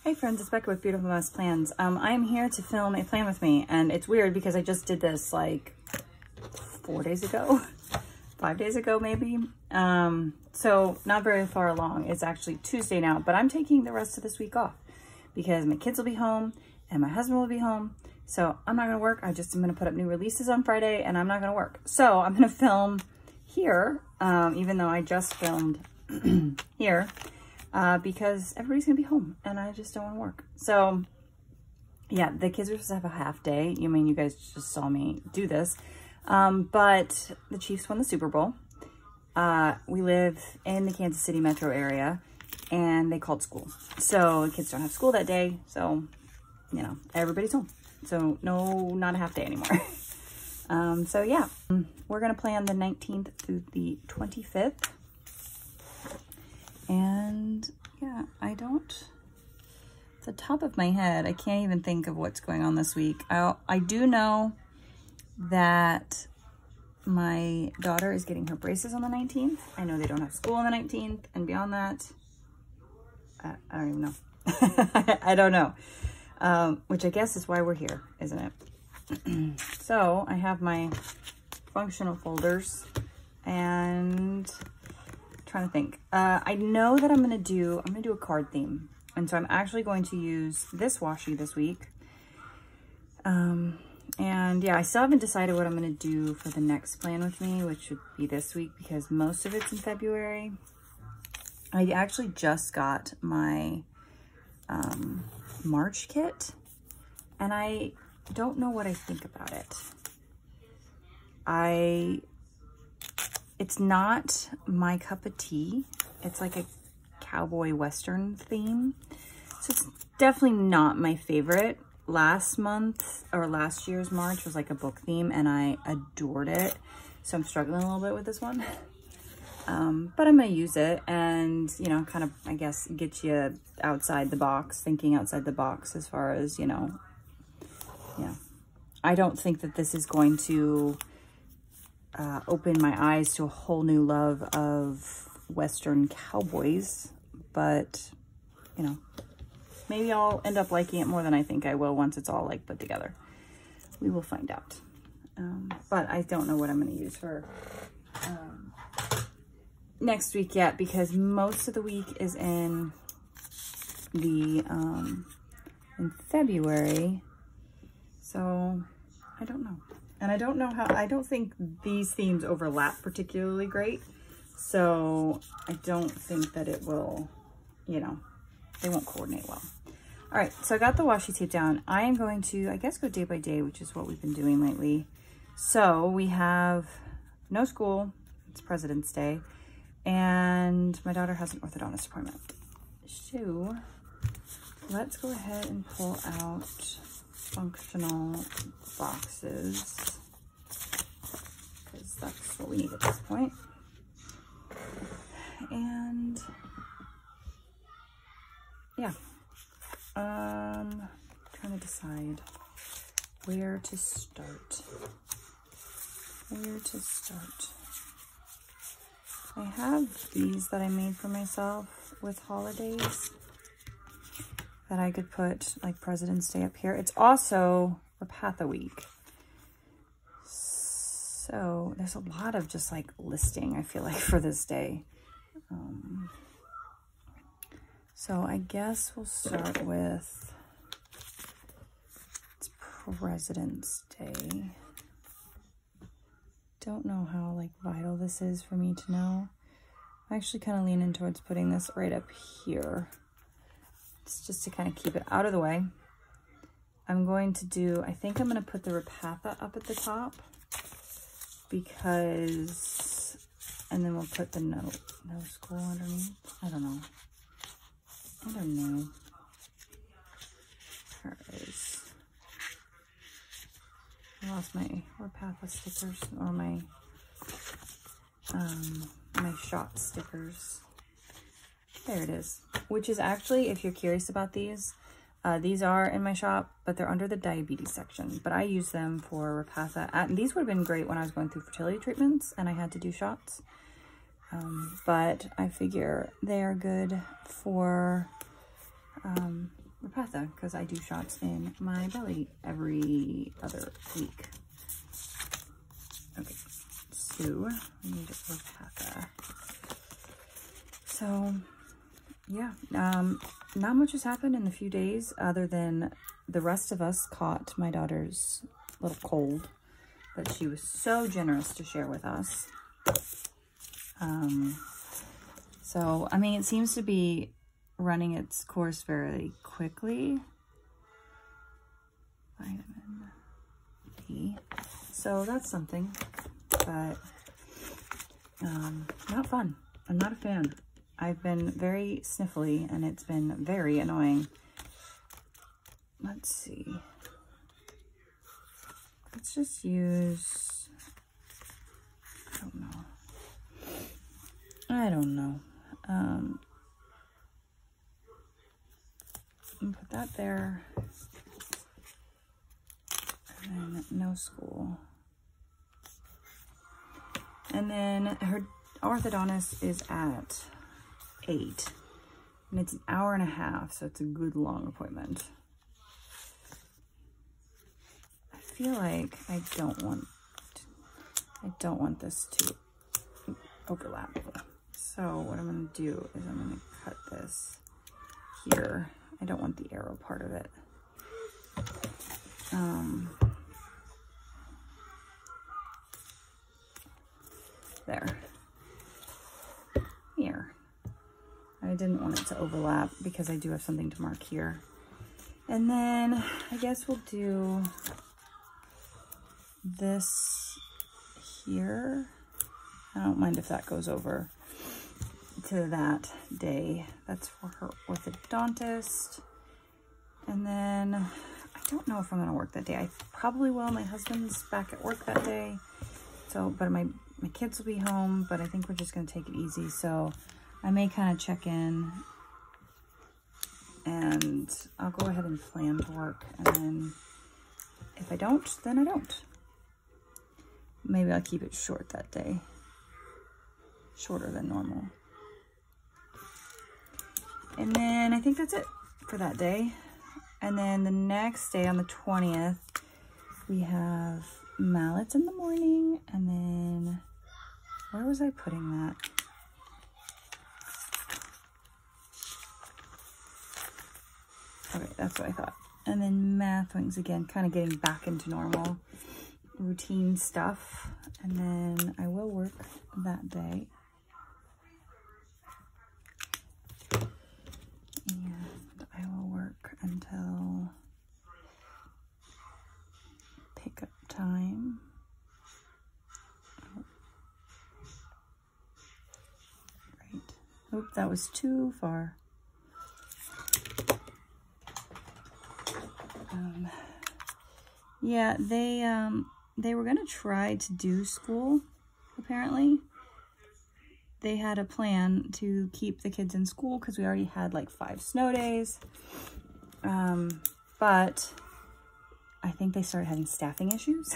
Hey friends, it's Becca with Beautiful Mess Plans. I am here to film a plan with me, and it's weird because I just did this like 4 days ago, 5 days ago maybe. So not very far along. It's actually Tuesday now, but I'm taking the rest of this week off because my kids will be home and my husband will be home. So I'm not gonna work. I'm gonna put up new releases on Friday and I'm not gonna work. So I'm gonna film here, even though I just filmed here. Because everybody's gonna be home and I just don't want to work. So yeah, the kids are supposed to have a half day. You guys just saw me do this. But the Chiefs won the Super Bowl. We live in the Kansas City metro area and they called school. So the kids don't have school that day. So, you know, everybody's home. So no, not a half day anymore. So yeah, we're gonna plan the 19th through the 25th. And yeah, off the top of my head, I can't even think of what's going on this week. I do know that my daughter is getting her braces on the 19th. I know they don't have school on the 19th, and beyond that, I don't even know. I don't know, which I guess is why we're here, isn't it? So I have my functional folders and trying to think. I know that I'm gonna do a card theme, and so I'm actually going to use this washi this week. And yeah, I still haven't decided what I'm gonna do for the next plan with me, which would be this week because most of it's in February. I actually just got my March kit, and I don't know what I think about it. It's not my cup of tea. It's like a cowboy western theme. So it's definitely not my favorite. Last year's March was like a book theme and I adored it. So I'm struggling a little bit with this one. But I'm gonna use it and, you know, kind of, I guess, get you outside the box, thinking outside the box as far as, you know, yeah. I don't think that this is going to open my eyes to a whole new love of Western cowboys, but you know, maybe I'll end up liking it more than I think I will once it's all like put together. We will find out. But I don't know what I'm going to use for next week yet because most of the week is in February. So I don't know. And I don't know how, I don't think these themes overlap particularly great. So I don't think that it will, you know, they won't coordinate well. All right, so I got the washi tape down. I am going to, I guess, go day by day, which is what we've been doing lately. So we have no school, it's President's Day, and my daughter has an orthodontist appointment. So let's go ahead and pull out functional boxes because that's what we need at this point. And yeah, trying to decide where to start. I have these that I made for myself with holidays that I could put like President's Day up here. It's also Rapatha week. So there's a lot of just like listing, I feel like, for this day. So I guess we'll start with, it's President's Day. Don't know how like vital this is for me to know. I'm actually kind of leaning towards putting this right up here. It's just to kind of keep it out of the way. I'm going to do, I think I'm going to put the Rapatha up at the top because, and then we'll put the no school underneath. I don't know. There it is. I lost my Rapatha stickers, or my my shot stickers. There it is. Which is actually, if you're curious about these are in my shop, but they're under the diabetes section. But I use them for Rapatha. And these would have been great when I was going through fertility treatments and I had to do shots. But I figure they are good for Repatha, because I do shots in my belly every other week. Okay, so we need Repatha. So yeah, not much has happened in a few days other than the rest of us caught my daughter's little cold that she was so generous to share with us. So, I mean, it seems to be running its course very quickly. Vitamin D. So that's something, but not fun. I'm not a fan. I've been very sniffly and it's been very annoying. Let's see. Let's just use, I don't know. And put that there. And then no school. And then her orthodontist is at 8. And it's an hour and a half, so it's a good long appointment. I feel like I don't want this to overlap. So what I'm gonna do is I'm gonna cut this here. I don't want the arrow part of it. There. Here. I didn't want it to overlap because I do have something to mark here. And then I guess we'll do this here. I don't mind if that goes over to that day. That's for her orthodontist. And then I don't know if I'm gonna work that day. I probably will. My husband's back at work that day. So, but my kids will be home, but I think we're just gonna take it easy. So I may kind of check in and I'll go ahead and plan to work. And then if I don't, then I don't. Maybe I'll keep it short that day. Shorter than normal. And then I think that's it for that day. And then the next day on the 20th, we have mallets in the morning. And then, where was I putting that? Okay, that's what I thought. And then math wings again, kind of getting back into normal routine stuff. And then I will work that day. And I will work until pickup time. Right. Oop, that was too far. Yeah, they were gonna try to do school, apparently. They had a plan to keep the kids in school because we already had like 5 snow days. But I think they started having staffing issues.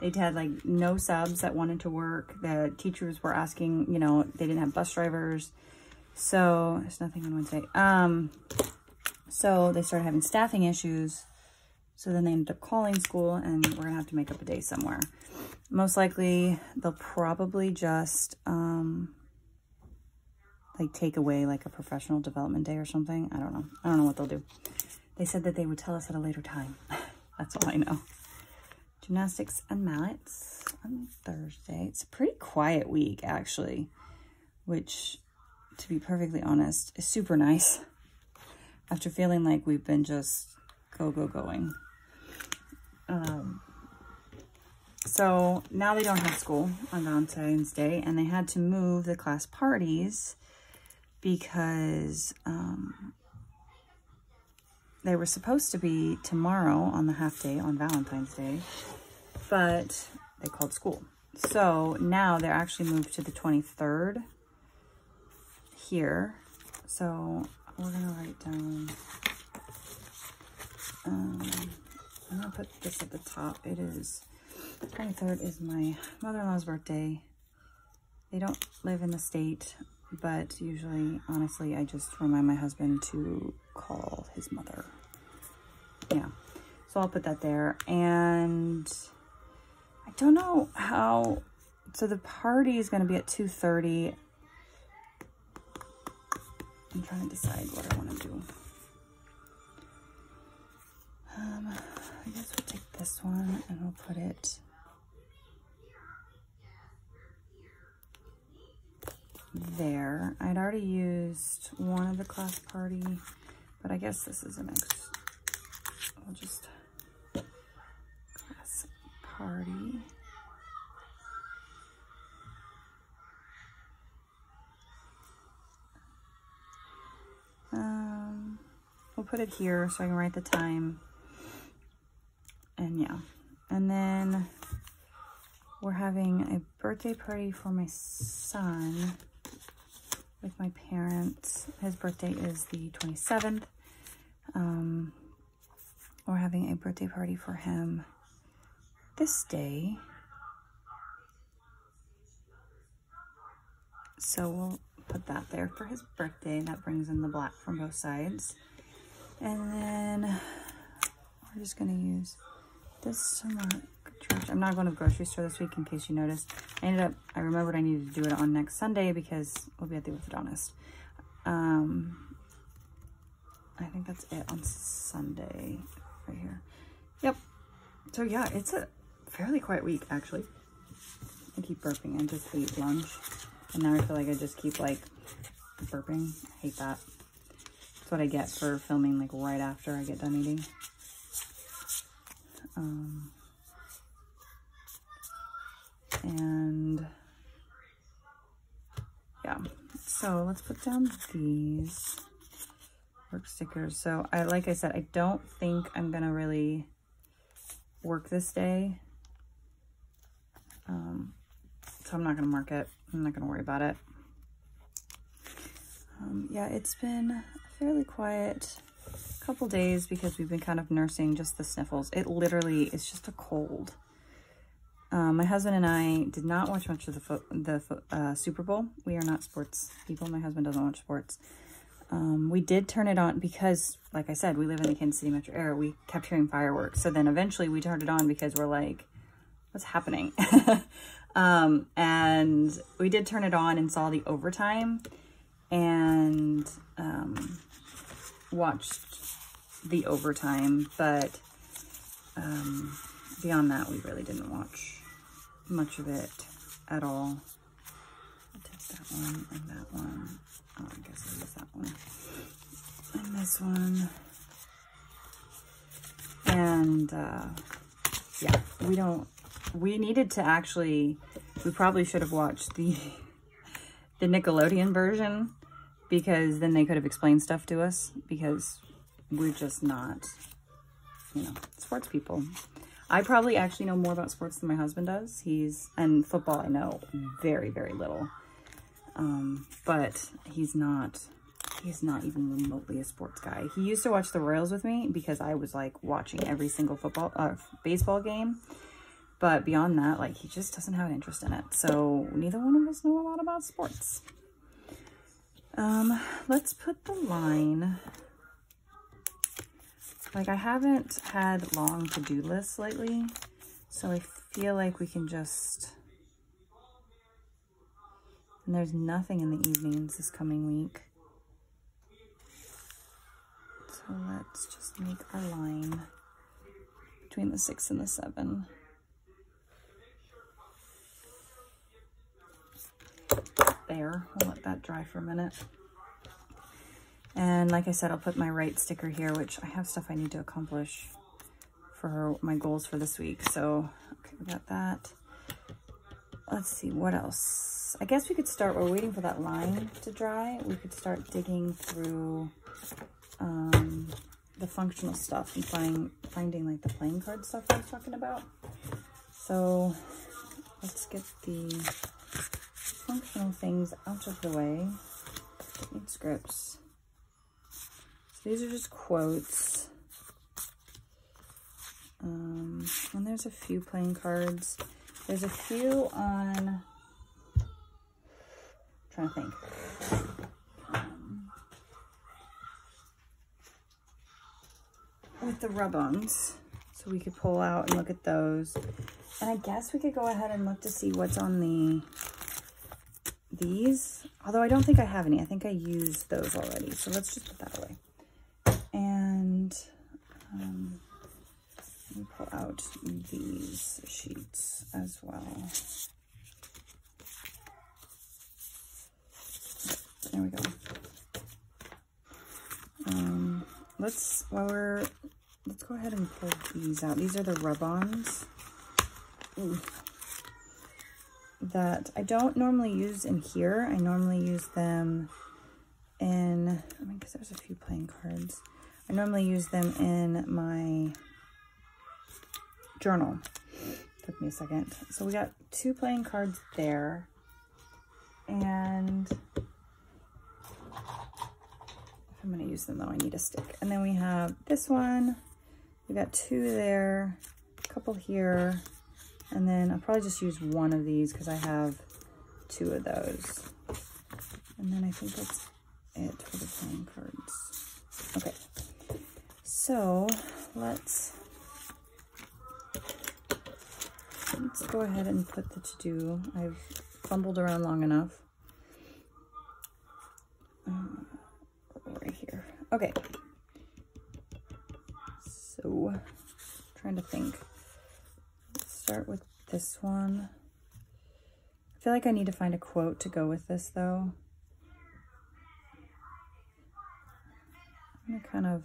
They'd had like no subs that wanted to work. The teachers were asking, you know, they didn't have bus drivers. So there's nothing on Wednesday. So they started having staffing issues. So then they ended up calling school and we're gonna have to make up a day somewhere. Most likely they'll probably just like take away like a professional development day or something. I don't know. I don't know what they'll do. They said that they would tell us at a later time. That's all I know. Gymnastics and mallets on Thursday. It's a pretty quiet week actually, which to be perfectly honest is super nice after feeling like we've been just going. So now they don't have school on Valentine's Day and they had to move the class parties because they were supposed to be tomorrow on the half day on Valentine's Day, but they called school. So now they're actually moved to the 23rd here. So we're gonna write down, I'm gonna put this at the top. It is, 23rd is my mother-in-law's birthday. They don't live in the state, but usually, honestly, I just remind my husband to call his mother. So I'll put that there. And I don't know how, so the party is going to be at 2:30. I'm trying to decide what I want to do. I guess we'll take this one and we'll put it there. I'd already used one of the class party, but I guess this is an X. I'll just class party. We'll put it here so I can write the time. And yeah, and then we're having a birthday party for my son with my parents. His birthday is the 27th. We're having a birthday party for him this day. So we'll put that there for his birthday. That brings in the black from both sides. And then we're just gonna use this to mark church. I'm not going to the grocery store this week in case you noticed. I remembered I needed to do it on next Sunday because we'll be at the orthodontist. I think that's it on Sunday right here. Yep. So yeah, it's a fairly quiet week actually. I keep burping. I just ate lunch and now I feel like I just keep like burping. I hate that. That's what I get for filming like right after I get done eating. And yeah, so let's put down these work stickers. So like I said, I don't think I'm gonna really work this day. So I'm not gonna mark it. I'm not gonna worry about it. Yeah, it's been a fairly quiet couple days because we've been kind of nursing just the sniffles. It literally is just a cold. My husband and I did not watch much of the Super Bowl. We are not sports people. My husband doesn't watch sports. We did turn it on because, like I said, we live in the Kansas City metro area. We kept hearing fireworks. So then eventually we turned it on because we're like, what's happening? And we did turn it on and saw the overtime and watched the overtime, but beyond that, we really didn't watch much of it at all. I'll take that one and that one. Oh, I guess I'll use that one. And this one. And yeah, we needed to actually, we probably should have watched the Nickelodeon version because then they could have explained stuff to us because we're just not, sports people. I probably actually know more about sports than my husband does. And football I know very, very little. But he's not even remotely a sports guy. He used to watch the Royals with me because I was like watching every single baseball game. But beyond that, like he just doesn't have an interest in it. So neither one of us know a lot about sports. Let's put the line. Like I haven't had long to-do lists lately, so I feel like we can just, and there's nothing in the evenings this coming week. So let's just make our line between the 6 and the 7. There, we'll let that dry for a minute. And like I said, I'll put my right sticker here, which I have stuff I need to accomplish for my goals for this week. So, okay, we got that. Let's see, what else? I guess we could start, we're waiting for that line to dry. We could start digging through the functional stuff and finding like the playing card stuff I was talking about. So let's get the functional things out of the way. Need scripts. So these are just quotes. And there's a few playing cards. There's a few on, I'm trying to think. With the rub-ons. So we could pull out and look at those. And I guess we could go ahead and look to see what's on these. Although I don't think I have any. I think I used those already. So let's just put that away. And let me pull out these sheets as well. There we go. Let's go ahead and pull these out. These are the rub-ons that I don't normally use in here. I normally use them in, because there's a few playing cards. I normally use them in my journal. Took me a second. So we got 2 playing cards there. And if I'm going to use them though, I need a stick. And then we have this one. We got 2 there, a couple here. And then I'll probably just use 1 of these because I have 2 of those. And then I think that's it for the playing cards. Okay. So let's go ahead and put the to-do. I've fumbled around long enough. Right here. Okay. So, trying to think. Let's start with this one. I feel like I need to find a quote to go with this though. I'm gonna kind of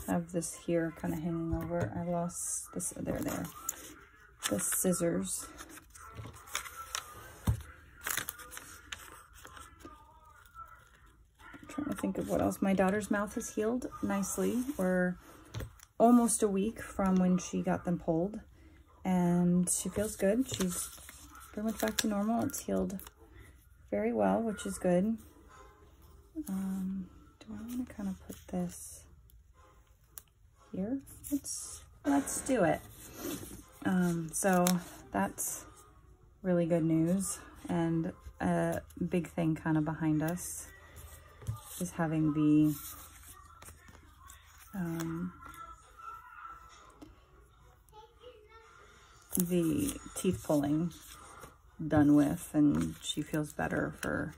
have this here kind of hanging over. I lost this, there, the scissors. I'm trying to think of what else. My daughter's mouth has healed nicely. We're almost a week from when she got them pulled and she feels good. She's pretty much back to normal. It's healed very well, which is good. Do I want to kind of put this here? Let's do it. So that's really good news, and a big thing kind of behind us is having the teeth pulling done with, and she feels better for,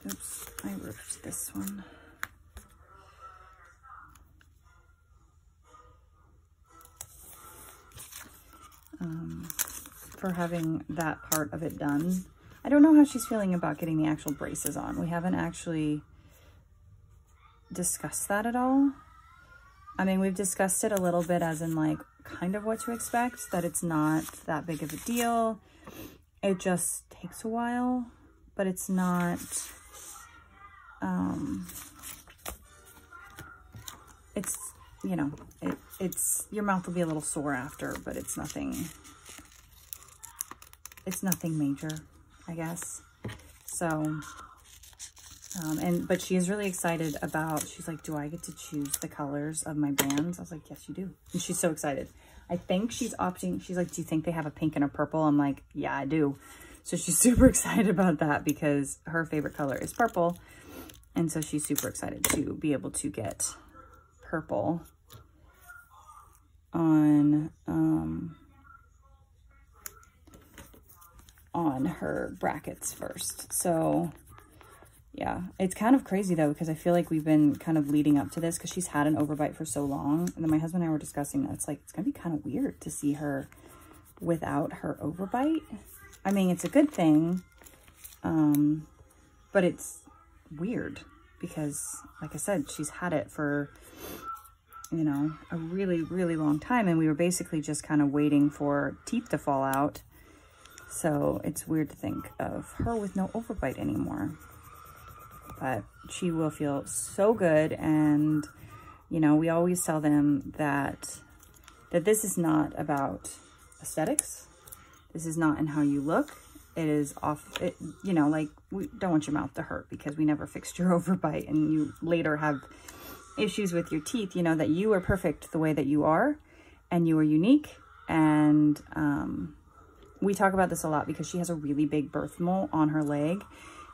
oops, I ripped this one. For having that part of it done. I don't know how she's feeling about getting the actual braces on. We haven't actually discussed that at all. I mean, we've discussed it a little bit as in like kind of what to expect, that it's not that big of a deal. It just takes a while, but it's not, it's, you know, it's, your mouth will be a little sore after, but it's nothing major, I guess. So, but she is really excited about, she's like, do I get to choose the colors of my bands? I was like, yes, you do. And she's so excited. I think she's opting, she's like, do you think they have a pink and a purple? I'm like, yeah, I do. So she's super excited about that because her favorite color is purple. And so she's super excited to be able to get purple on her brackets first. So yeah, it's kind of crazy though, because I feel like we've been kind of leading up to this because she's had an overbite for so long. And then my husband and I were discussing that it's like, it's gonna be kind of weird to see her without her overbite. I mean, it's a good thing, but it's weird because, like I said, she's had it for, you know, a really, really long time. And we were basically just kind of waiting for teeth to fall out. So it's weird to think of her with no overbite anymore. But she will feel so good. And, you know, we always tell them that this is not about aesthetics. This is not in how you look. It is you know, like, we don't want your mouth to hurt because we never fixed your overbite and you later have issues with your teeth. You know that you are perfect the way that you are and you are unique. And we talk about this a lot because she has a really big birth mole on her leg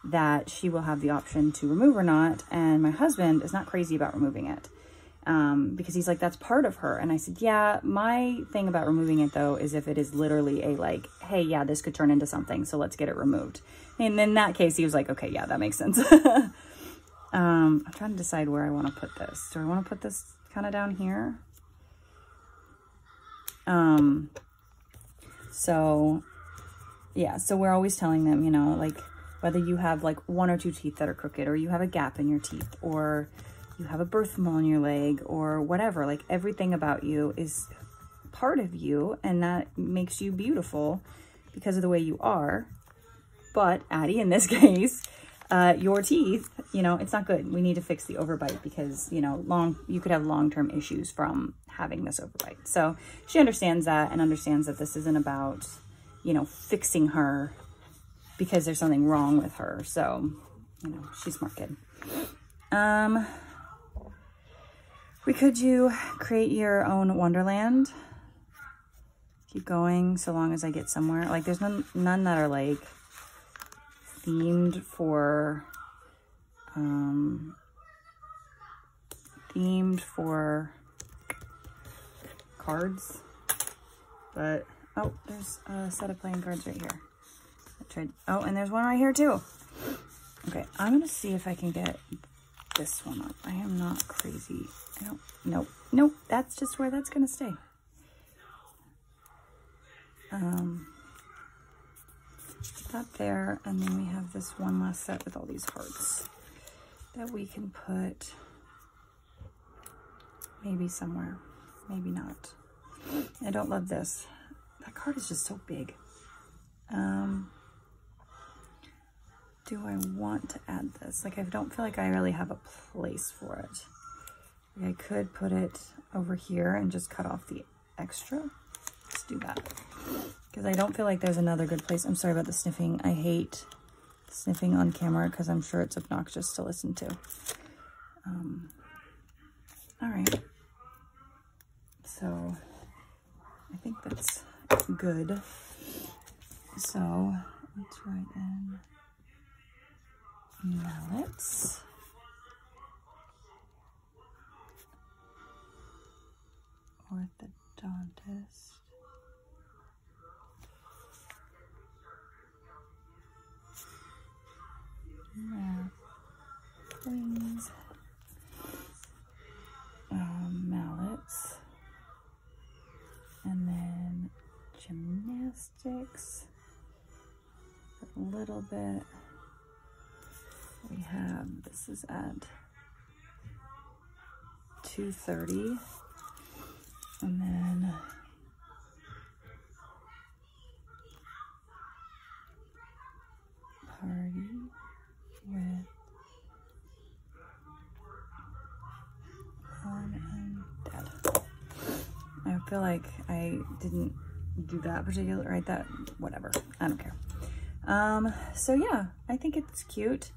that she will have the option to remove or not. And my husband is not crazy about removing it. because he's like, that's part of her. And I said, yeah, my thing about removing it though, is if it is literally a like, hey, yeah, this could turn into something, so let's get it removed. And in that case, he was like, okay, yeah, that makes sense. I'm trying to decide where I want to put this. Do I want to put this kind of down here? So yeah, so we're always telling them, you know, like whether you have like 1 or 2 teeth that are crooked, or you have a gap in your teeth, or you have a birth mole in your leg, or whatever, like everything about you is part of you, and that makes you beautiful because of the way you are. But Addie, in this case, your teeth, you know, it's not good. We need to fix the overbite because, you know, you could have long-term issues from having this overbite. So she understands that, and understands that this isn't about, you know, fixing her because there's something wrong with her. So, you know, she's a smart kid. Could you create your own wonderland? Keep going so long as I get somewhere. Like there's none that are like themed for cards, but oh, there's a set of playing cards right here. Oh, and there's one right here too. Okay, I'm gonna see if I can get this one up. I am not crazy. Nope, that's just where that's gonna stay. That there, and then we have this one last set with all these hearts that we can put maybe somewhere, maybe not. I don't love this. That card is just so big. Do I want to add this? Like, I don't feel like I really have a place for it. Like, I could put it over here and just cut off the extra. Let's do that. Because I don't feel like there's another good place. I'm sorry about the sniffing. I hate sniffing on camera because I'm sure it's obnoxious to listen to. All right. So I think that's good. So let's write in mallets. Orthodontist. Wings. Mallets. And then gymnastics. A little bit. We have, this is at 230. And then party with mom and dad. I feel like I didn't do that particular, right? That, whatever. I don't care. So yeah, I think it's cute.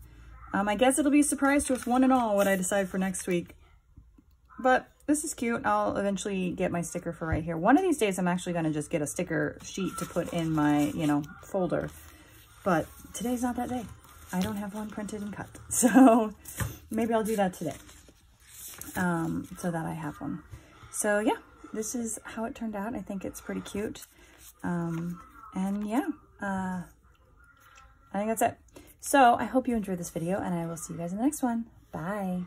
I guess it'll be a surprise to us one and all what I decide for next week. But this is cute. I'll eventually get my sticker for right here. One of these days, I'm actually going to just get a sticker sheet to put in my, you know, folder. But today's not that day. I don't have one printed and cut. So maybe I'll do that today. So that I have one. So yeah, this is how it turned out. I think it's pretty cute. And yeah, I think that's it. So I hope you enjoyed this video, and I will see you guys in the next one. Bye.